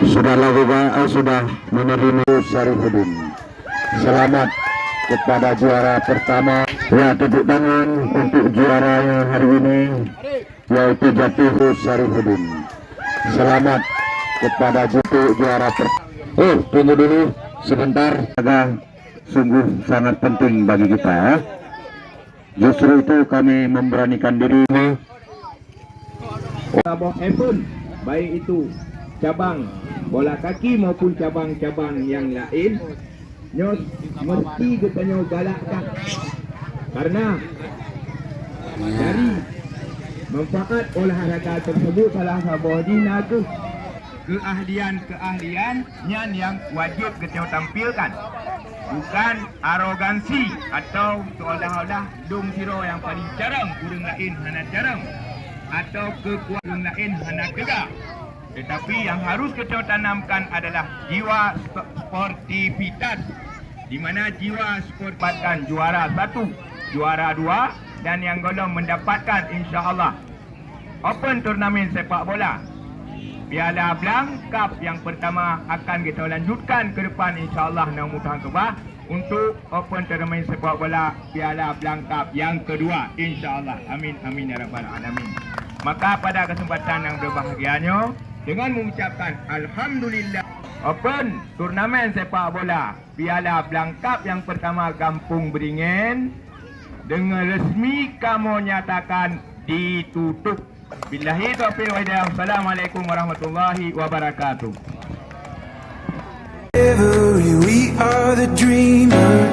Sudah lakukan, sudah menerima Syarifudin. Selamat kepada juara pertama. Ya, tepuk tangan untuk juara yang hari ini, yaitu Jatuh Syarifudin. Selamat kepada juara pertama. Oh, tunggu dulu sebentar. Agak sungguh sangat penting bagi kita. Justru itu kami memberanikan diri. Bola handphone, baik itu cabang bola kaki maupun cabang-cabang yang lain, nyos mesti kita galakkan, karena dari manfaat olahraga tersebut salah satu dinaga keahlian yang wajib kita tampilkan, bukan arogansi atau seolah-olah dong siro yang paling jarang kurang lain hana jarang atau kekuatan lain hana gegah. Tetapi yang harus kita tanamkan adalah jiwa sportivitas, di mana jiwa sport dapatkan juara 1, juara 2, dan yang golong mendapatkan insya-Allah Open Turnamen Sepak Bola Piala Blanc Cup yang pertama akan kita lanjutkan ke depan insya-Allah mudah-mudahan kebah untuk Open Turnamen Sepak Bola Piala Blanc Cup yang kedua insya-Allah. Amin amin ya rabbal alamin. Maka pada kesempatan yang berbahagianya, dengan mengucapkan Alhamdulillah, Open Turnamen Sepak Bola Piala Blanc Cup yang pertama Kampung Beringin dengan resmi kamu nyatakan ditutup. Billahi taufiq wal hidayah. Assalamualaikum warahmatullahi wabarakatuh. We are the dreamers.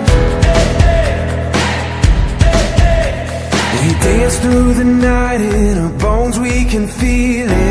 We dance through the night in our bones, we can feel it.